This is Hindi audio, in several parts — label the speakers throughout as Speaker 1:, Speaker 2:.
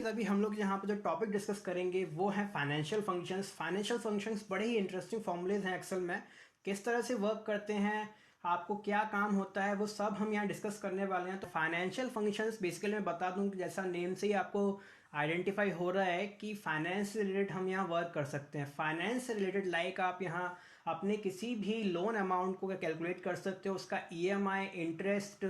Speaker 1: अभी हम लोग यहाँ पर जो टॉपिक डिस्कस करेंगे वो है फाइनेंशियल फंक्शंस। फाइनेंशियल फंक्शंस बड़े ही इंटरेस्टिंग फॉर्मूलेज हैं एक्सेल में, किस तरह से वर्क करते हैं, आपको क्या काम होता है, वो सब हम यहाँ डिस्कस करने वाले हैं। तो फाइनेंशियल फंक्शंस बेसिकली मैं बता दूं कि जैसा नेम से ही आपको आइडेंटिफाई हो रहा है कि फाइनेंस से रिलेटेड हम यहाँ वर्क कर सकते हैं। फाइनेंस से रिलेटेड लाइक आप यहाँ अपने किसी भी लोन अमाउंट को कैलकुलेट कर सकते हो, उसका ईएमआई, इंटरेस्ट,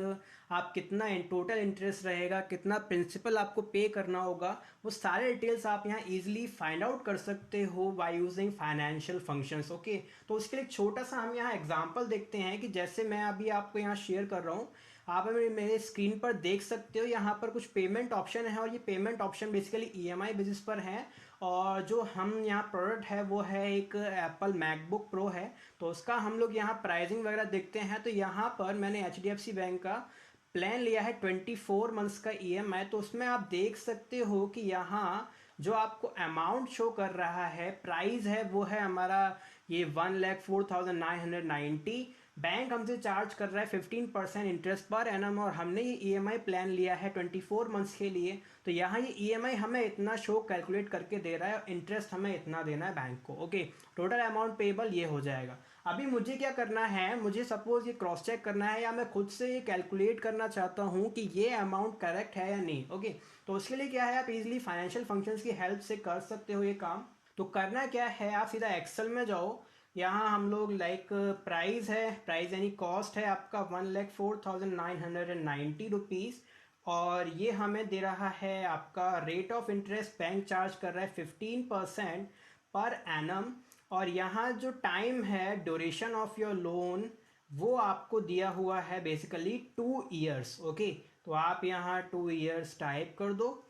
Speaker 1: आप कितना टोटल इंटरेस्ट रहेगा, कितना प्रिंसिपल आपको पे करना होगा, वो सारे डिटेल्स आप यहाँ इजीली फाइंड आउट कर सकते हो by using financial functions. Okay, तो उसके लिए एक छोटा सा हम यहाँ एग्जांपल देखते हैं कि जैसे मैं अभी आपको यहाँ शेयर कर रहा हूँ, आप मेरे स्क्रीन पर देख सकते हो यहाँ पर कुछ पेमेंट ऑप्शन है और ये payment option basically EMI basis पर है। और जो हम यहाँ प्रोडक्ट है वो है एक एप्पल मैकबुक प्रो है, तो उसका हम लोग यहाँ प्राइसिंग वगैरह देखते हैं। तो यहाँ पर मैंने एचडीएफसी बैंक का प्लान लिया है 24 मंथ्स का ईएमआई। तो उसमें आप देख सकते हो कि यहाँ जो आपको अमाउंट शो कर रहा है, प्राइस है वो है हमारा ये 1,04,990। बैंक हमसे चार्ज कर रहा है 15% इंटरेस्ट पर एनम और हमने ये ईएमआई प्लान लिया है 24 मंथ्स के लिए। तो यहाँ ये ईएमआई हमें इतना शो कैलकुलेट करके दे रहा है और इंटरेस्ट हमें इतना देना है बैंक को। ओके, टोटल अमाउंट पेबल ये हो जाएगा। अभी मुझे क्या करना है, मुझे सपोज ये क्रॉस चेक करना है या मैं खुद से ये कैलकुलेट करना चाहता हूँ कि ये अमाउंट करेक्ट है या नहीं। ओके, तो उसके लिए क्या है, आप इजीली फाइनेंशियल फंक्शंस की हेल्प से कर सकते हो ये काम। तो करना क्या है, आप सीधा एक्सेल में जाओ, यहाँ हम लोग लाइक प्राइस है, प्राइस यानी कॉस्ट है आपका 1,04,990 और ये हमें दे रहा है आपका rate of interest, bank charge कर रहा है 15% पर एनम। और यहाँ जो टाइम है, ड्यूरेशन ऑफ योर लोन, वो आपको दिया हुआ है बेसिकली 2 ईयर्स। ओके, तो आप यहाँ 2 ईयर्स टाइप कर दो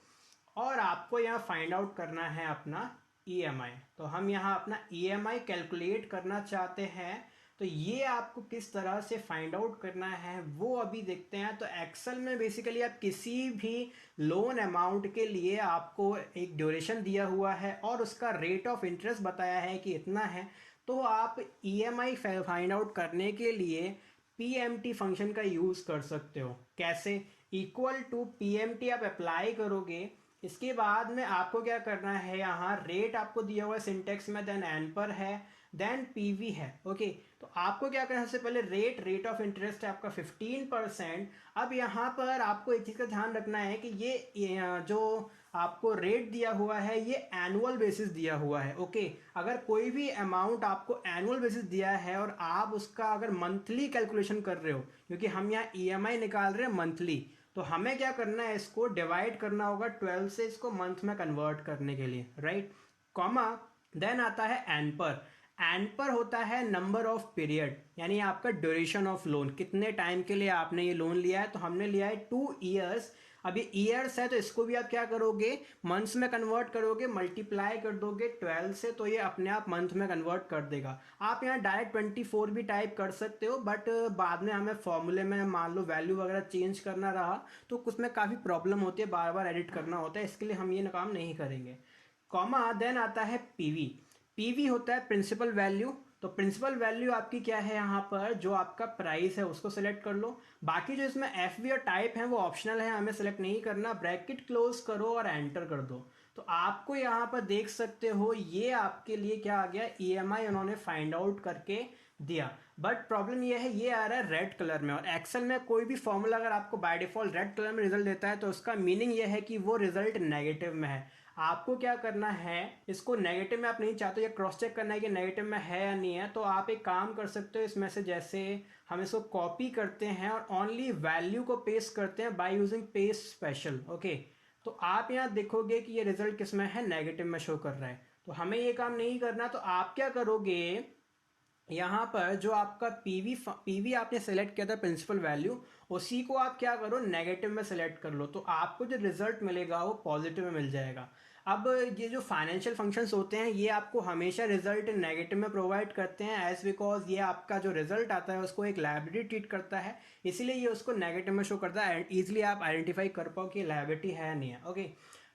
Speaker 1: और आपको यहाँ फाइंड आउट करना है अपना ईएमआई। तो हम यहाँ अपना ईएमआई कैलकुलेट करना चाहते हैं, तो ये आपको किस तरह से फाइंड आउट करना है वो अभी देखते हैं। तो एक्सेल में बेसिकली आप किसी भी लोन अमाउंट के लिए आपको एक ड्यूरेशन दिया हुआ है और उसका रेट ऑफ इंटरेस्ट बताया है कि इतना है। तो आप ईएमआई फाइंड आउट करने के लिए पीएमटी फंक्शन का यूज़ कर सकते हो। कैसे, इक्वल टू पीएमटी आप अप्लाई करोगे, इसके बाद में आपको क्या करना है, यहाँ रेट आपको दिया हुआ है सिंटेक्स में, देन एन पर है, देन पीवी है। ओके, तो आपको क्या करना है, सबसे पहले रेट ऑफ इंटरेस्ट है आपका 15%। अब यहाँ पर आपको एक चीज़ का ध्यान रखना है कि ये जो आपको रेट दिया हुआ है ये एनुअल बेसिस दिया हुआ है। ओके, अगर कोई भी अमाउंट आपको एनुअल बेसिस दिया है और आप उसका अगर मंथली कैलकुलेशन कर रहे हो, क्योंकि हम यहाँ ईएमआई निकाल रहे हैं मंथली, तो हमें क्या करना है, इसको डिवाइड करना होगा 12 से, इसको मंथ में कन्वर्ट करने के लिए, राइट। कॉमा, देन आता है एन पर। एन पर होता है नंबर ऑफ पीरियड, यानी आपका ड्यूरेशन ऑफ लोन, कितने टाइम के लिए आपने ये लोन लिया है। तो हमने लिया है 2 ईयर्स। अब ये ईयर्स है तो इसको भी आप क्या करोगे, मंथ्स में कन्वर्ट करोगे, मल्टीप्लाई कर दोगे 12 से, तो ये अपने आप मंथ में कन्वर्ट कर देगा। आप यहाँ डायरेक्ट 24 भी टाइप कर सकते हो, बट बाद में हमें फॉर्मूले में मान लो वैल्यू वगैरह चेंज करना रहा तो उसमें काफ़ी प्रॉब्लम होती है, बार बार एडिट करना होता है, इसके लिए हम ये काम नहीं करेंगे। कॉमा, देन आता है पीवी। पीवी होता है प्रिंसिपल वैल्यू। तो प्रिंसिपल वैल्यू आपकी क्या है, यहाँ पर जो आपका प्राइस है उसको सेलेक्ट कर लो। बाकी जो इसमें एफ वी और टाइप है वो ऑप्शनल है, हमें सेलेक्ट नहीं करना। ब्रैकेट क्लोज करो और एंटर कर दो। तो आपको यहाँ पर देख सकते हो ये आपके लिए क्या आ गया, ईएमआई उन्होंने फाइंड आउट करके दिया। बट प्रॉब्लम ये है, ये आ रहा है रेड कलर में, और एक्सेल में कोई भी फॉर्मूला अगर आपको बाय डिफॉल्ट रेड कलर में रिजल्ट देता है तो उसका मीनिंग ये है कि वो रिजल्ट नेगेटिव में है। आपको क्या करना है, इसको नेगेटिव में आप नहीं चाहते या क्रॉस चेक करना है कि नेगेटिव में है या नहीं है, तो आप एक काम कर सकते हो इसमें से, जैसे हम इसको कॉपी करते हैं और ओनली वैल्यू को पेस्ट करते हैं by using paste special. Okay, तो आप यहाँ देखोगे कि ये रिजल्ट किस में है, नेगेटिव में शो कर रहा है। तो हमें ये काम नहीं करना, तो आप क्या करोगे, यहाँ पर जो आपका पीवी आपने सेलेक्ट किया था प्रिंसिपल वैल्यू, उसी को आप क्या करो, नेगेटिव में सेलेक्ट कर लो, तो आपको जो रिजल्ट मिलेगा वो पॉजिटिव में मिल जाएगा। अब ये जो फाइनेंशियल फंक्शंस होते हैं ये आपको हमेशा रिजल्ट नेगेटिव में प्रोवाइड करते हैं, एज बिकॉज ये आपका जो रिजल्ट आता है उसको एक लायबिलिटी ट्रीट करता है, इसीलिए ये उसको नेगेटिव में शो करता है। ईजिली आप आइडेंटिफाई कर पाओ कि लायबिलिटी है या नहीं है। ओके,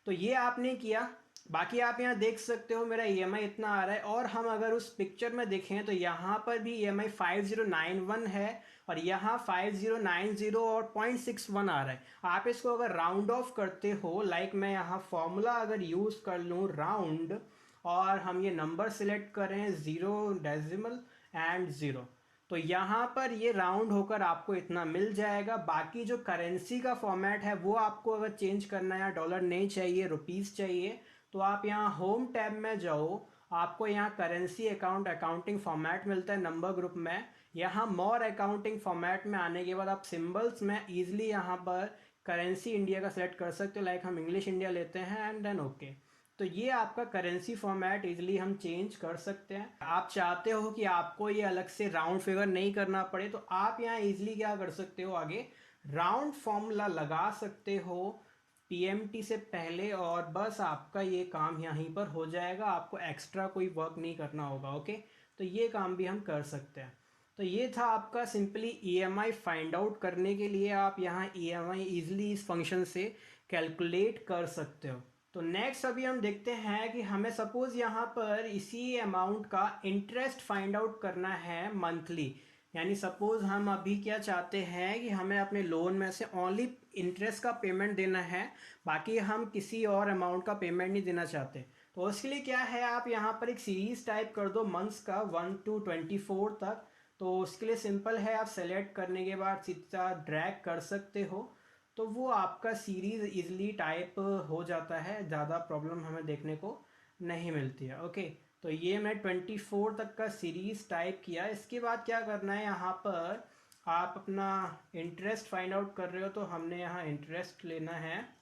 Speaker 1: तो ये आपने किया। बाकी आप यहाँ देख सकते हो मेरा ईएमआई इतना आ रहा है, और हम अगर उस पिक्चर में देखें तो यहाँ पर भी ईएमआई 5091 है, और यहाँ 5090 और 0.61 आ रहा है। आप इसको अगर राउंड ऑफ करते हो, लाइक मैं यहाँ फॉर्मूला अगर यूज़ कर लूँ राउंड, और हम ये नंबर सिलेक्ट करें 0 डेसिमल एंड 0, तो यहाँ पर ये राउंड होकर आपको इतना मिल जाएगा। बाकी जो करेंसी का फॉर्मेट है वो आपको अगर चेंज करना है, डॉलर नहीं चाहिए, रुपीस चाहिए, तो आप यहाँ होम टैब में जाओ, आपको यहाँ करेंसी अकाउंट अकाउंटिंग फॉर्मेट मिलता है नंबर ग्रुप में। यहाँ मोर अकाउंटिंग फॉर्मेट में आने के बाद आप सिंबल्स में इजीली यहाँ पर करेंसी इंडिया का सेलेक्ट कर सकते हो, लाइक हम इंग्लिश इंडिया लेते हैं एंड देन ओके। तो ये आपका करेंसी फॉर्मेट इजीली हम चेंज कर सकते हैं। आप चाहते हो कि आपको ये अलग से राउंड फिगर नहीं करना पड़े, तो आप यहाँ इजीली क्या कर सकते हो, आगे राउंड फॉर्मूला लगा सकते हो पीएमटी से पहले, और बस आपका ये काम यहीं पर हो जाएगा, आपको एक्स्ट्रा कोई वर्क नहीं करना होगा। ओके, तो ये काम भी हम कर सकते हैं। तो ये था आपका सिंपली ईएमआई फाइंड आउट करने के लिए, आप यहाँ ईएमआई इजीली इस फंक्शन से कैलकुलेट कर सकते हो। तो नेक्स्ट अभी हम देखते हैं कि हमें सपोज यहाँ पर इसी अमाउंट का इंटरेस्ट फाइंड आउट करना है मंथली। यानी सपोज हम अभी क्या चाहते हैं कि हमें अपने लोन में से ओनली इंटरेस्ट का पेमेंट देना है, बाकी हम किसी और अमाउंट का पेमेंट नहीं देना चाहते। तो उसके लिए क्या है, आप यहाँ पर एक सीरीज टाइप कर दो मंथ्स का 1 to 24 तक। तो उसके लिए सिंपल है, आप सेलेक्ट करने के बाद सीधा ड्रैग कर सकते हो, तो वो आपका सीरीज इजली टाइप हो जाता है, ज़्यादा प्रॉब्लम हमें देखने को नहीं मिलती है। ओके, तो ये मैं 24 तक का सीरीज टाइप किया। इसके बाद क्या करना है, यहाँ पर आप अपना इंटरेस्ट फाइंड आउट कर रहे हो, तो हमने यहाँ इंटरेस्ट लेना है।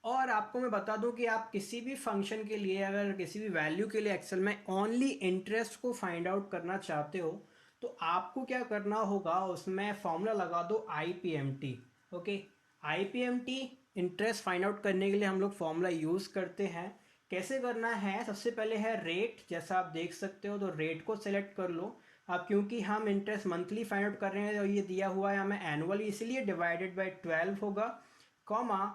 Speaker 1: और आपको मैं बता दूं कि आप किसी भी फंक्शन के लिए, अगर किसी भी वैल्यू के लिए एक्सेल में ओनली इंटरेस्ट को फाइंड आउट करना चाहते हो, तो आपको क्या करना होगा, उसमें फॉर्मूला लगा दो IPMT। Okay, IPMT interest find out करने के लिए हम लोग फॉर्मूला यूज़ करते हैं। कैसे करना है, सबसे पहले है रेट, जैसा आप देख सकते हो, तो रेट को सिलेक्ट कर लो। अब क्योंकि हम इंटरेस्ट मंथली फाइंड आउट कर रहे हैं, तो ये दिया हुआ है हमें एनुअली, इसलिए डिवाइडेड बाय 12 होगा, कॉमा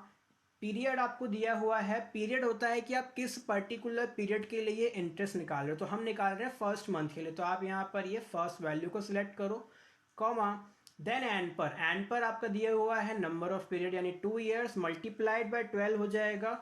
Speaker 1: पीरियड आपको दिया हुआ है। पीरियड होता है कि आप किस पर्टिकुलर पीरियड के लिए इंटरेस्ट निकाल रहे हो, तो हम निकाल रहे हैं फर्स्ट मंथ के लिए, तो आप यहाँ पर ये फर्स्ट वैल्यू को सिलेक्ट करो, कॉमा देन एन पर आपका दिया हुआ है नंबर ऑफ पीरियड, यानी 2 ईयर्स मल्टीप्लाइड बाय 12 हो जाएगा,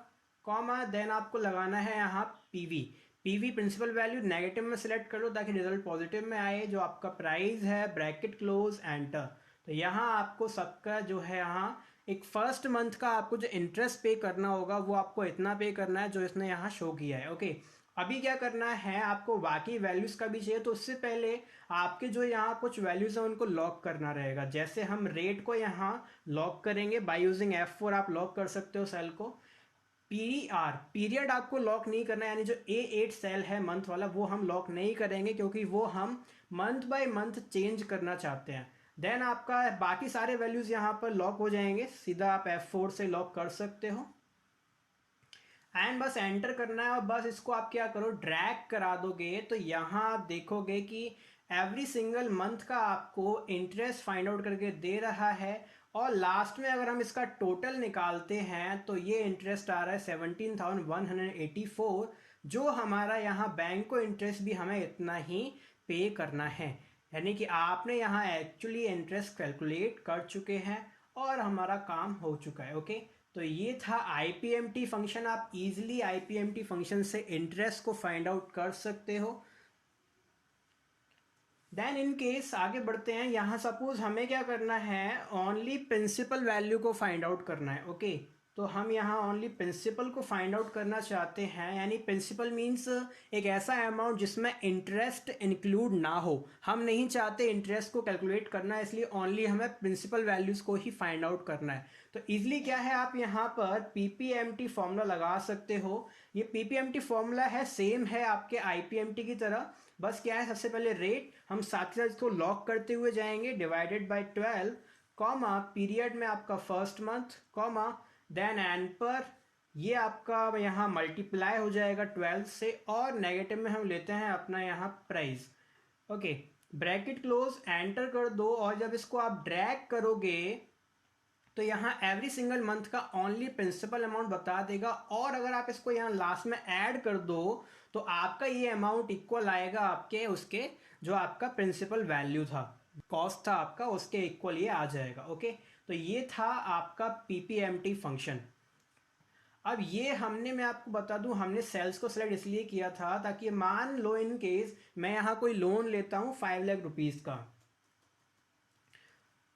Speaker 1: कॉमा देन आपको लगाना है यहाँ पीवी प्रिंसिपल वैल्यू नेगेटिव में सिलेक्ट कर लो ताकि रिजल्ट पॉजिटिव में आए, जो आपका प्राइस है, ब्रैकेट क्लोज एंटर। तो यहाँ आपको सबका जो है, यहाँ एक फर्स्ट मंथ का आपको जो इंटरेस्ट पे करना होगा वो आपको इतना पे करना है जो इसने यहाँ शो किया है। ओके, अभी क्या करना है, आपको बाकी वैल्यूज का भी चाहिए, तो उससे पहले आपके जो यहाँ कुछ वैल्यूज हैं उनको लॉक करना रहेगा। जैसे हम रेट को यहाँ लॉक करेंगे बाय यूजिंग F4, आप लॉक कर सकते हो सेल को। पीरियड आपको लॉक नहीं करना है, यानी जो A8 सेल है मंथ वाला वो हम लॉक नहीं करेंगे, क्योंकि वो हम मंथ बाय मंथ चेंज करना चाहते हैं। देन आपका बाकी सारे वैल्यूज यहाँ पर लॉक हो जाएंगे, सीधा आप F4 से लॉक कर सकते हो एंड बस एंटर करना है। और बस इसको आप क्या करो, ड्रैग करा दोगे, तो यहाँ आप देखोगे कि एवरी सिंगल मंथ का आपको इंटरेस्ट फाइंड आउट करके दे रहा है, और लास्ट में अगर हम इसका टोटल निकालते हैं तो ये इंटरेस्ट आ रहा है 17,184, जो हमारा यहाँ बैंक को इंटरेस्ट भी हमें इतना ही पे करना है। यानी कि आपने यहाँ एक्चुअली इंटरेस्ट कैलकुलेट कर चुके हैं और हमारा काम हो चुका है। ओके, तो ये था IPMT फंक्शन। आप इजीली IPMT फंक्शन से इंटरेस्ट को फाइंड आउट कर सकते हो। देन इन केस आगे बढ़ते हैं, यहाँ सपोज हमें क्या करना है, ओनली प्रिंसिपल वैल्यू को फाइंड आउट करना है। ओके, तो हम यहाँ ओनली प्रिंसिपल को फाइंड आउट करना चाहते हैं, यानी प्रिंसिपल मीन्स एक ऐसा अमाउंट जिसमें इंटरेस्ट इंक्लूड ना हो। हम नहीं चाहते इंटरेस्ट को कैलकुलेट करना, इसलिए ओनली हमें प्रिंसिपल वैल्यूज़ को ही फाइंड आउट करना है। तो इजीली क्या है, आप यहाँ पर PPMT फॉर्मूला लगा सकते हो। ये PPMT फॉर्मूला है, सेम है आपके IPMT की तरह, बस क्या है, सबसे पहले रेट हम साथ ही साथ इसको लॉक करते हुए जाएंगे, डिवाइडेड बाय 12, कॉमा पीरियड में आपका first month, comma then n पर ये आपका यहाँ मल्टीप्लाई हो जाएगा 12 से, और नेगेटिव में हम लेते हैं अपना यहाँ price. Okay, bracket close, enter कर दो, और जब इसको आप ड्रैग करोगे तो यहाँ एवरी सिंगल मंथ का ओनली प्रिंसिपल अमाउंट बता देगा, और अगर आप इसको यहाँ लास्ट में ऐड कर दो तो आपका ये अमाउंट इक्वल आएगा आपके उसके जो आपका प्रिंसिपल वैल्यू था, कॉस्ट था आपका, उसके इक्वल ये आ जाएगा। ओके, तो ये था आपका पीपीएमटी फंक्शन। अब ये मैं आपको बता दूं, हमने सेल्स को सेलेक्ट इसलिए किया था ताकि मान लो इन केस मैं यहाँ कोई लोन लेता हूँ 5 लाख रुपीज़ का,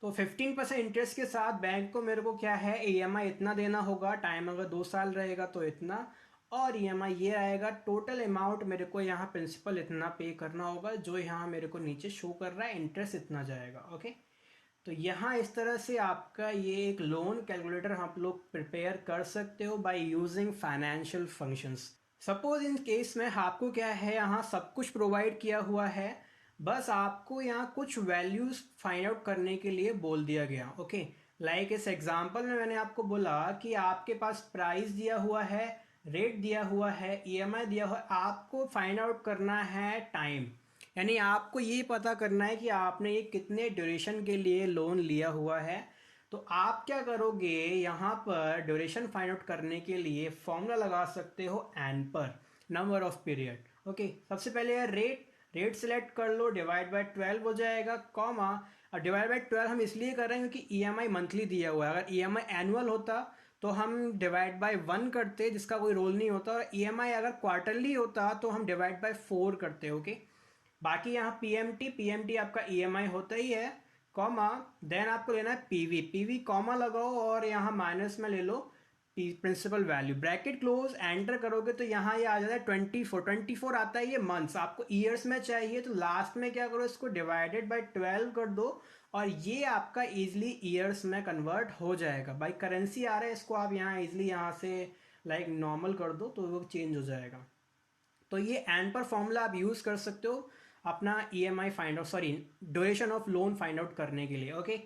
Speaker 1: तो 15% इंटरेस्ट के साथ बैंक को मेरे को क्या है ईएमआई इतना देना होगा, टाइम अगर 2 साल रहेगा तो इतना, और ईएमआई ये आएगा, टोटल अमाउंट मेरे को यहाँ प्रिंसिपल इतना पे करना होगा, जो यहाँ मेरे को नीचे शो कर रहा है इंटरेस्ट इतना जाएगा। ओके, तो यहाँ इस तरह से आपका ये एक लोन कैलकुलेटर आप लोग प्रिपेयर कर सकते हो by using financial functions. Suppose in case में आपको क्या है यहाँ सब कुछ प्रोवाइड किया हुआ है, बस आपको यहाँ कुछ वैल्यूज फाइंड आउट करने के लिए बोल दिया गया। ओके, लाइक इस एग्जांपल में मैंने आपको बोला कि आपके पास प्राइस दिया हुआ है, रेट दिया हुआ है, ईएमआई दिया हुआ है, आपको फाइंड आउट करना है टाइम, यानी आपको ये पता करना है कि आपने ये कितने ड्यूरेशन के लिए लोन लिया हुआ है। तो आप क्या करोगे, यहाँ पर ड्यूरेशन फाइंड आउट करने के लिए फॉर्मूला लगा सकते हो एन पर नंबर ऑफ पीरियड। ओके, सबसे पहले है रेट सेलेक्ट कर लो, डिवाइड बाय 12 हो जाएगा, कॉमा, और डिवाइड बाय 12 हम इसलिए कर रहे हैं क्योंकि ईएमआई मंथली दिया हुआ है, अगर ईएमआई एनुअल होता तो हम डिवाइड बाय 1 करते जिसका कोई रोल नहीं होता, और ईएमआई अगर क्वार्टरली होता तो हम डिवाइड बाय 4 करते। ओके, बाकी यहाँ पीएमटी आपका ईएमआई होता ही है, कॉमा, देन आपको लेना है पीवी कॉमा लगाओ और यहाँ माइनस में ले लो principal value, bracket close, enter करोगे तो यहाँ ये आ जाता है 24 आता है ये मंथ्स, आपको ईयर्स में चाहिए तो लास्ट में क्या करो इसको डिवाइडेड बाय 12 कर दो और ये आपका इजीली ईयर्स में कन्वर्ट हो जाएगा। बाई करेंसी आ रहा है, इसको आप यहाँ इजीली यहाँ से लाइक नॉर्मल कर दो तो वो चेंज हो जाएगा। तो ये एंड पर फॉर्मूला आप यूज़ कर सकते हो अपना EMI find out, sorry duration of loan find out करने के लिए। ओके,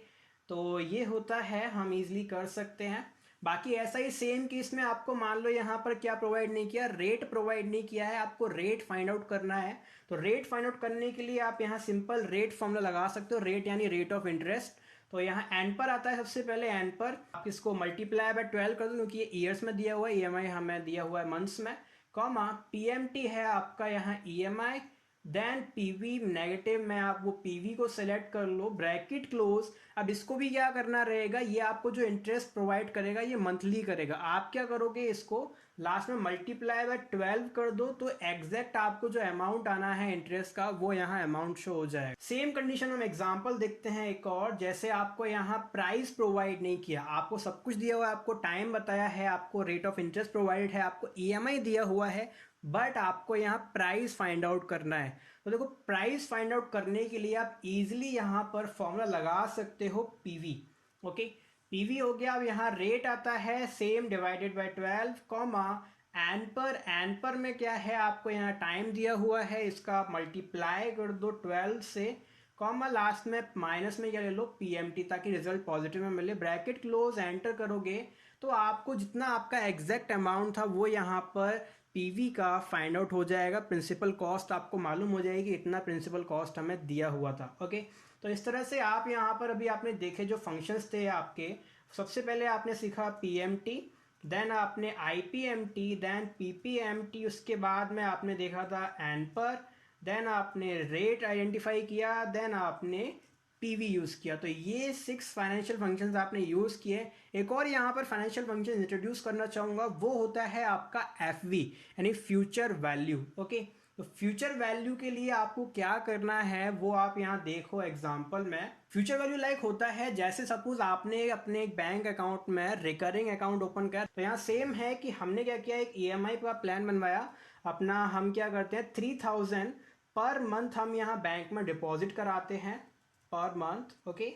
Speaker 1: तो ये होता है, हम इजीली कर सकते हैं। बाकी ऐसा ही सेम केस में आपको मान लो यहाँ पर क्या प्रोवाइड नहीं किया, रेट प्रोवाइड नहीं किया है, आपको रेट फाइंड आउट करना है। तो रेट फाइंड आउट करने के लिए आप यहाँ सिंपल रेट फॉर्मूला लगा सकते हो, रेट यानी रेट ऑफ इंटरेस्ट। तो यहाँ एन पर आता है, सबसे पहले एन पर आप इसको मल्टीप्लाई बाय 12 कर दो क्योंकि ये ईयर्स में दिया हुआ है, ईएमआई हमें दिया हुआ है मंथ्स में, कॉमा, पीएमटी है आपका यहाँ ईएमआई, देन पीवी नेगेटिव में आप वो पीवी को सेलेक्ट कर लो, ब्रैकेट क्लोज। अब इसको भी क्या करना रहेगा, ये आपको जो इंटरेस्ट प्रोवाइड करेगा ये मंथली करेगा, आप क्या करोगे इसको लास्ट में मल्टीप्लाई बाय 12 कर दो तो एग्जैक्ट आपको जो अमाउंट आना है इंटरेस्ट का वो यहाँ अमाउंट शो हो जाएगा। सेम कंडीशन हम एग्जांपल देखते हैं एक और, जैसे आपको यहाँ प्राइस प्रोवाइड नहीं किया, आपको सब कुछ दिया हुआ है, आपको टाइम बताया है, आपको रेट ऑफ इंटरेस्ट प्रोवाइडेड है, आपको ईएमआई दिया हुआ है, बट आपको यहाँ प्राइस फाइंड आउट करना है। तो देखो प्राइस फाइंड आउट करने के लिए आप इजीली यहाँ पर फॉर्मूला लगा सकते हो पीवी। ओके, पीवी हो गया। अब यहाँ रेट आता है same divided by 12, comma, n पर में क्या है आपको यहाँ टाइम दिया हुआ है, इसका आप मल्टीप्लाई कर दो 12 से, कॉमा, लास्ट में माइनस में क्या ले लो पीएमटी ताकि रिजल्ट पॉजिटिव में मिले, ब्रैकेट क्लोज, एंटर करोगे तो आपको जितना आपका एग्जैक्ट अमाउंट था वो यहाँ पर पीवी का फाइंड आउट हो जाएगा, प्रिंसिपल कॉस्ट आपको मालूम हो जाएगी इतना प्रिंसिपल कॉस्ट हमें दिया हुआ था। ओके, तो इस तरह से आप यहाँ पर अभी आपने देखे जो फंक्शंस थे आपके, सबसे पहले आपने सीखा पीएमटी, देन आपने आईपीएमटी, देन पीपीएमटी, उसके बाद में आपने देखा था एन पर, देन आपने रेट आइडेंटिफाई किया, देन आपने पीवी यूज़ किया। तो ये 6 फाइनेंशियल फंक्शंस आपने यूज़ किए। एक और यहाँ पर फाइनेंशियल फंक्शन इंट्रोड्यूस करना चाहूँगा, वो होता है आपका एफवी यानी फ्यूचर वैल्यू। ओके, तो फ्यूचर वैल्यू के लिए आपको क्या करना है वो आप यहाँ देखो एग्जांपल में। फ्यूचर वैल्यू लाइक होता है जैसे सपोज आपने अपने एक बैंक अकाउंट में रिकरिंग अकाउंट ओपन किया, तो यहाँ सेम है कि हमने क्या किया, एक ईएमआई का प्लान बनवाया अपना, हम क्या करते हैं 3000 पर मंथ हम यहाँ बैंक में डिपॉजिट कराते हैं पर मंथ। ओके,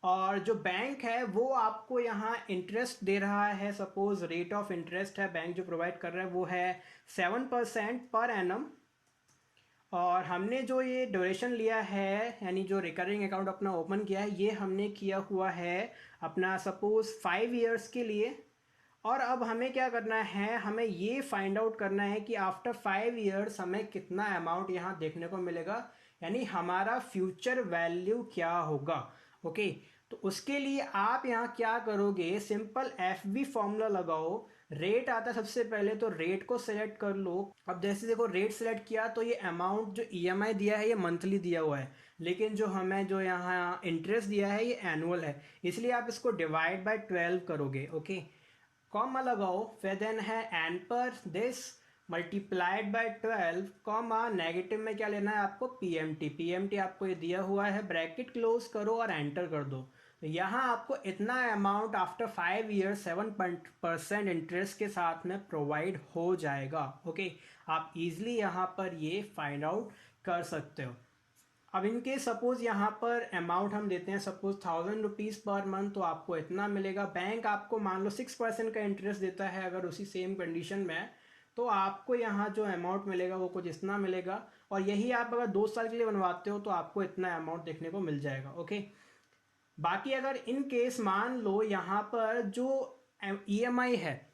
Speaker 1: और जो बैंक है वो आपको यहाँ इंटरेस्ट दे रहा है, सपोज रेट ऑफ इंटरेस्ट है बैंक जो प्रोवाइड कर रहा है वो है 7% पर एनम, और हमने जो ये ड्यूरेशन लिया है यानी जो रिकरिंग अकाउंट अपना ओपन किया है ये हमने किया हुआ है अपना सपोज 5 इयर्स के लिए। और अब हमें क्या करना है, हमें ये फाइंड आउट करना है कि आफ्टर 5 इयर्स हमें कितना अमाउंट यहाँ देखने को मिलेगा, यानी हमारा फ्यूचर वैल्यू क्या होगा। ओके, तो उसके लिए आप यहाँ क्या करोगे, सिंपल FV फॉर्मूला लगाओ। रेट आता है सबसे पहले, तो रेट को सेलेक्ट कर लो। अब जैसे देखो रेट सेलेक्ट किया तो ये अमाउंट जो EMI दिया है ये मंथली दिया हुआ है, लेकिन जो हमें जो यहाँ इंटरेस्ट दिया है ये एनुअल है, इसलिए आप इसको डिवाइड बाय 12 करोगे। ओके, कॉमा लगाओ, फिर देन है एन पर this multiplied by 12, comma negative में क्या लेना है आपको, पीएमटी आपको ये दिया हुआ है, ब्रैकेट क्लोज करो और एंटर कर दो। तो यहाँ आपको इतना अमाउंट आफ्टर 5 ईयर्स 7% इंटरेस्ट के साथ में प्रोवाइड हो जाएगा। ओके, आप इजीली यहाँ पर ये फाइंड आउट कर सकते हो। अब इनके सपोज यहाँ पर अमाउंट हम देते हैं सपोज 1000 रुपीज़ पर मंथ, तो आपको इतना मिलेगा। बैंक आपको मान लो 6% का इंटरेस्ट देता है अगर उसी सेम कंडीशन में है, तो आपको यहाँ जो अमाउंट मिलेगा वो कुछ इतना मिलेगा। और यही आप अगर 2 साल के लिए बनवाते हो तो आपको इतना अमाउंट देखने को मिल जाएगा। ओके, बाकी अगर इन केस मान लो यहाँ पर जो EMI है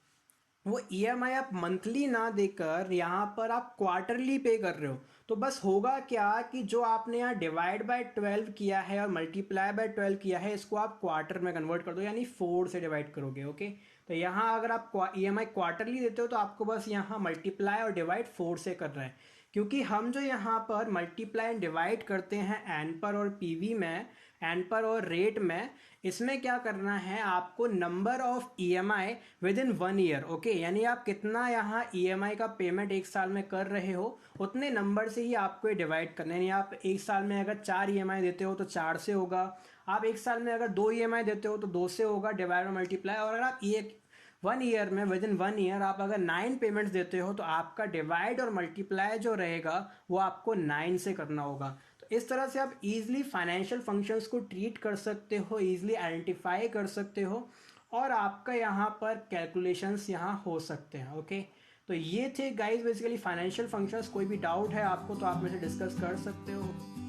Speaker 1: वो EMI आप मंथली ना देकर यहाँ पर आप क्वार्टरली पे कर रहे हो, तो बस होगा क्या कि जो आपने यहाँ डिवाइड बाय 12 किया है और मल्टीप्लाई बाय 12 किया है, इसको आप क्वार्टर में कन्वर्ट कर दो, यानी 4 से डिवाइड करोगे। ओके, तो यहाँ अगर आप EMI क्वार्टरली देते हो तो आपको बस यहाँ मल्टीप्लाई और डिवाइड 4 से कर रहे हैं, क्योंकि हम जो यहाँ पर मल्टीप्लाई एंड डिवाइड करते हैं एन पर और PV में, एन पर और रेट में, इसमें क्या करना है आपको, number of EMI with in 1 year. Okay, यानी आप कितना यहाँ EMI का पेमेंट एक साल में कर रहे हो उतने नंबर से ही आपको ये डिवाइड करना है। यानी आप एक साल में अगर 4 EMI देते हो तो 4 से होगा, आप एक साल में अगर 2 EMI देते हो तो 2 से होगा, डिवाइड और मल्टीप्लाई। और अगर आप 1 ईयर में, विद इन 1 ईयर आप अगर 9 पेमेंट्स देते हो तो आपका डिवाइड और मल्टीप्लाई जो रहेगा वो आपको 9 से करना होगा। तो इस तरह से आप इजीली फाइनेंशियल फंक्शंस को ट्रीट कर सकते हो, इजीली आइडेंटिफाई कर सकते हो, और आपका यहाँ पर कैलकुलेशंस यहाँ हो सकते हैं। ओके, तो ये थे गाइस बेसिकली फाइनेंशियल फंक्शंस। कोई भी डाउट है आपको तो आप मेरे से डिस्कस कर सकते हो।